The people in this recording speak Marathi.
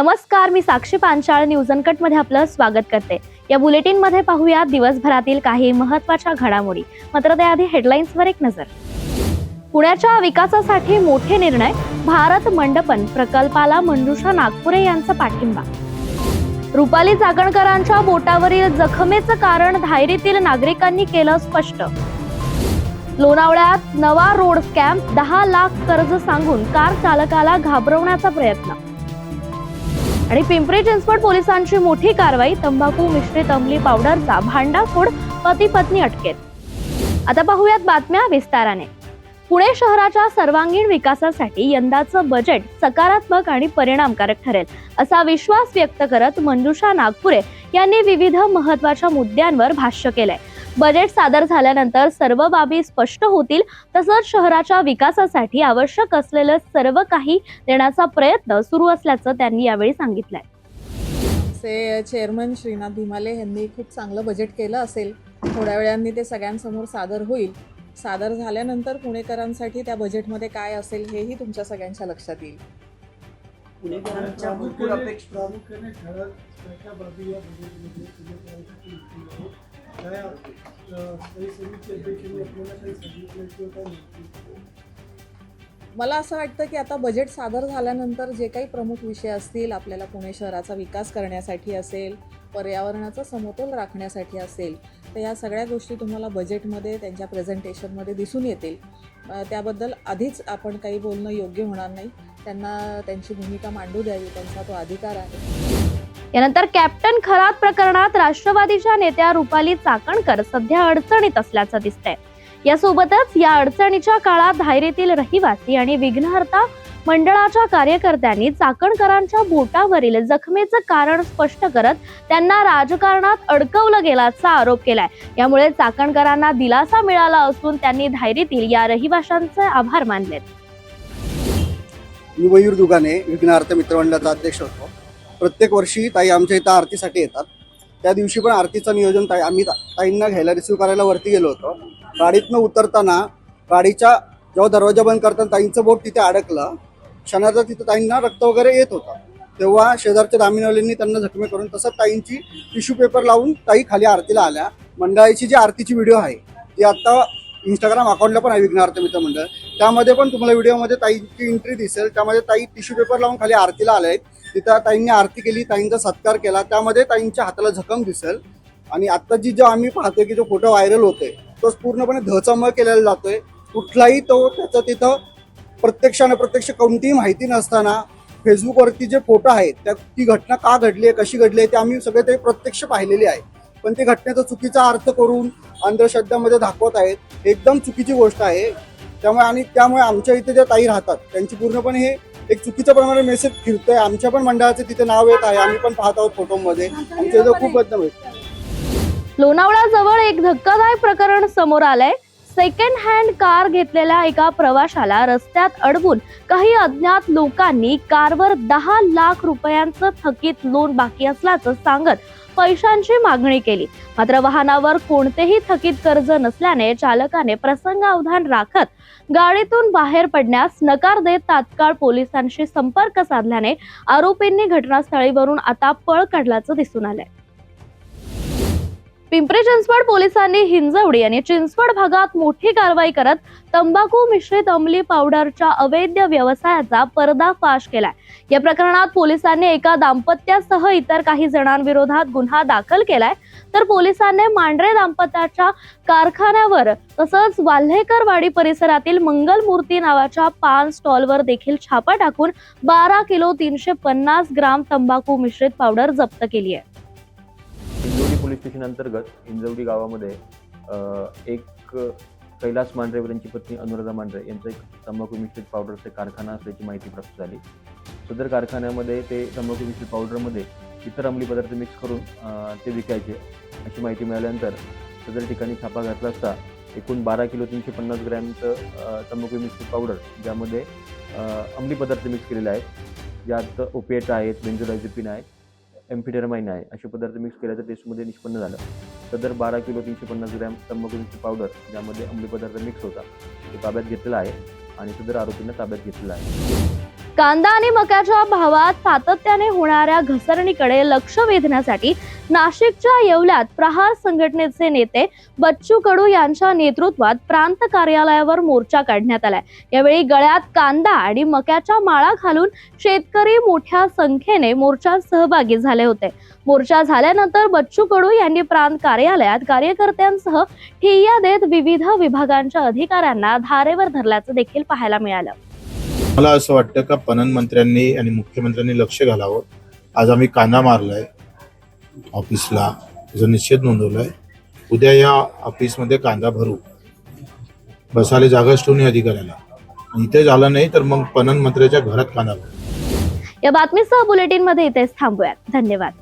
नमस्कार, मी साक्षी पांचाळ न्यूज अनकटमध्ये आपलं स्वागत करते। या बुलेटिनमध्ये पाहूया दिवसभरातील काही महत्त्वाच्या घडामोडी। मात्र त्याआधी हेडलाईन्सवर एक नजर। पुण्याच्या विकासासाठी मोठे निर्णय, भारत मंडपन प्रकल्पाला मंजुषा नागपुरे यांचा पाठिंबा। रुपाली चाकणकरांच्या बोटावरील जखमेचं कारण धायरीतील नागरिकांनी केलं स्पष्ट। लोणावळ्यात नवा रोड स्कॅम, 10 लाख कर्ज सांगून कार चालकाला घाबरवण्याचा प्रयत्न। आणि पिंपरी चिंचवड पोलिसांची मोठी कारवाई, तंबाखू मिश्रित अंमली पावडरचा भांडाफोड, पती पत्नी अटकेत। आता पाहूयात बातम्या विस्ताराने। पुणे शहराच्या सर्वांगीण विकासासाठी यंदाचं बजेट सकारात्मक आणि परिणामकारक ठरेल असा विश्वास व्यक्त करत मंजुषा नागपुरे यांनी विविध महत्त्वाच्या मुद्द्यांवर भाष्य केलंय। बजेट सादर झाल्यानंतर सर्व बाबी स्पष्ट होतील, तसंच शहराच्या विकासासाठी आवश्यक असलेलं सर्व काही देण्याचा प्रयत्न सुरू असल्याचं त्यांनी यावेळी सांगितलंय। चेअरमन श्रीनाथ भिमाले यांनी खूप चांगलं बजेट केलं असेल, थोड्या वेळांनी ते सगळ्यांसमोर सादर होईल। सादर झाल्यानंतर पुणेकरांसाठी त्या बजेटमध्ये काय असेल हेही तुमच्या सगळ्यांच्या लक्षात येईल। पुणेकरांच्या भरपूर अपेक्षा मला असं वाटतं की आता बजेट सादर झाल्यानंतर जे काही प्रमुख विषय असतील, आपल्याला पुणे शहराचा विकास करण्यासाठी असेल, पर्यावरणाचा समतोल राखण्यासाठी असेल, तर या सगळ्या गोष्टी तुम्हाला बजेटमध्ये त्यांच्या प्रेझेंटेशनमध्ये दिसून येतील। त्याबद्दल आधीच आपण काही बोलणं योग्य होणार नाही। त्यांना त्यांची भूमिका मांडू द्यावी, त्यांचा तो अधिकार आहे। यानंतर कॅप्टन खरात प्रकरणात राष्ट्रवादीच्या नेत्या रुपाली चाकणकर सध्या अडचणीत असल्याचं दिसतंय। यासोबतच या अडचणीच्या काळात धायरीतील रहिवासी आणि विघ्नहर्ता मंडळाच्या कार्यकर्त्यांनी चाकणकरांच्या बोटावरील जखमेचं कारण स्पष्ट करत त्यांना राजकारणात अडकवलं गेल्याचा आरोप केलाय। यामुळे चाकणकरांना दिलासा मिळाला असून त्यांनी धायरीतील या रहिवाशांचे आभार मानलेत। मी मयूर दुगाने, विघ्नहर्ता मित्रमंडळाचा अध्यक्ष होतो। प्रत्येक वर्षी ताई आमच्या इथं आरतीसाठी येतात। त्या दिवशी पण आरतीचं नियोजन आम्ही ताईंना घ्यायला रिसिव्ह करायला वरती गेलो होतो। गाडीतनं उतरताना गाडीच्या जेव्हा दरवाजा बंद करताना ताईंचं बोट तिथे अडकलं। क्षणाचा तिथं ताईंना रक्त वगैरे येत होता, तेव्हा शेजारच्या दामिनवाल्यांनी त्यांना जखमी करून तसंच ताईंची टिश्यू पेपर लावून ताई खाली आरतीला आल्या। मंडळाची जी आरतीची व्हिडिओ आहे ती आता इंस्टाग्राम अकाउंटला पण आहे, विघ्नहर्ता मित्र मंडळ, त्यामध्ये पण तुम्हाला व्हिडिओमध्ये ताईंची एंट्री दिसेल। त्यामध्ये ताई टिश्यू पेपर लावून खाली आरतीला आल्या आहेत। तिथं ताईंनी आरती केली, ताईंचा सत्कार केला, त्यामध्ये ताईंच्या हाताला जखम दिसेल। आणि आता जो आम्ही पाहतोय की जो फोटो व्हायरल होतोय तोच पूर्णपणे धचमळ केलेला जातोय। कुठलाही तो त्याचं तिथं प्रत्यक्ष कोणतीही माहिती नसताना फेसबुकवरती जे फोटो आहेत त्या ती घटना का घडली आहे, कशी घडली आहे, ते आम्ही सगळे ते प्रत्यक्ष पाहिलेले आहे। पण ते घटनेचा चुकीचा अर्थ करून अंधश्रद्धामध्ये दाखवत आहेत, एकदम चुकीची गोष्ट आहे। त्यामुळे आमच्या इथे ज्या ताई राहतात त्यांची पूर्णपणे हे एक चुकीच्या प्रमाणे मेसेज फिरतोय। आमच्या पण मंडळाचे तिथे नाव येत आहे, आम्ही पण पाहत आहोत फोटोमध्ये, आमच्या इथं खूप बदनाम आहे। लोणावळ्याजवळ एक धक्कादायक प्रकरण समोर आलंय। सेकंड हँड कार घेतलेल्या एका प्रवाशाला रस्त्यात अडवून काही अज्ञात लोकांनी कारवर 10 लाख रुपयांचं थकीत लोन बाकी असल्याचं सांगत पैशांची मागणी केली। मात्र वाहनावर कोणतेही थकीत कर्ज नसल्याने चालकाने प्रसंगावधान राखत गाडीतून बाहेर पडण्यास नकार देत तात्काळ पोलिसांशी संपर्क साधल्याने आरोपींनी घटनास्थळीवरून आता पळ काढल्याचं दिसून आलंय। पिंपरी चिंचवड पोलिसांनी हिंजवडी आणि चिंचवड भागात मोठी कारवाई करत तंबाखू मिश्रित अंमली पावडरच्या अवैध व्यवसायाचा पर्दाफाश केलाय। या प्रकरणात पोलिसांनी एका दाम्पत्यासह इतर काही जणांविरोधात गुन्हा दाखल केलाय, तर पोलिसांनी मांढरे दाम्पत्याच्या कारखान्यावर तसंच वाल्हेकरवाडी परिसरातील मंगलमूर्ती नावाच्या पान स्टॉलवर देखील छापा टाकून 12 किलो 350 ग्राम तंबाखू मिश्रित पावडर जप्त केली आहे। हिंजवडी पोलीस स्टेशन अंतर्गत हिंजवडी गावामध्ये एक कैलास मांढरे व त्यांची पत्नी अनुराधा मांढरे यांचा एक तंबाखू मिश्रित पावडरचा कारखाना असल्याची माहिती प्राप्त झाली। सदर कारखान्यामध्ये ते तंबाखू मिश्रित पावडरमध्ये इतर अंमली पदार्थ मिक्स करून ते विकायचे अशी माहिती मिळाल्यानंतर सदर ठिकाणी छापा घातला असता एकूण 12 किलो 350 ग्रॅमचं तंबाखू मिश्रित पावडर, ज्यामध्ये अंमली पदार्थ मिक्स केलेले आहेत, ज्यात ओपिएट आहेत, बेन्झोडायझेपिन आहे, एम्फिटेरामाइन आहे, असे पदार्थ मिक्स केल्याचं टेस्टमध्ये निष्पन्न झालं। सदर 12 किलो 350 ग्रॅम तंबाखूची पावडर, ज्यामध्ये अंमली पदार्थ मिक्स होता, तो ताब्यात घेतलेला आहे आणि सदर आरोपींना ताब्यात घेतलेला आहे। कांदा आणि मक्याच्या भावात सातत्याने होणाऱ्या घसरणीकडे लक्ष वेधण्यासाठी नाशिकच्या येवल्यात प्रहार संघटनेचे नेते बच्चू कडू यांच्या नेतृत्वात प्रांत कार्यालयावर मोर्चा काढण्यात आलाय. यावेळी गळ्यात कांदा आणि मक्याच्या माळा घालून शेतकरी मोठ्या संख्येने मोर्चात सहभागी झाले होते. मोर्चा झाल्यानंतर बच्चू कडू यांनी प्रांत कार्यालयात कार्यकर्त्यांसह ठिय्या देत विविध विभागांच्या अधिकाऱ्यांना धारेवर धरल्याचं देखील पाहायला मिळालं. मला असं वाटतं का पणन मंत्र्यांनी आणि मुख्यमंत्र्यांनी लक्ष घालावं. आज आम्ही कांदा मारलाय ऑफिसला, त्याचा निषेध नोंदवलाय. उद्या या ऑफिसमध्ये कांदा भरू, बसायला जागाच ठेवून अधिकाऱ्याला. इथे झालं नाही तर मग पणन मंत्र्याच्या घरात कांदा भरू. या बातमीसह बुलेटिन मध्ये इथेच थांबूयात. धन्यवाद.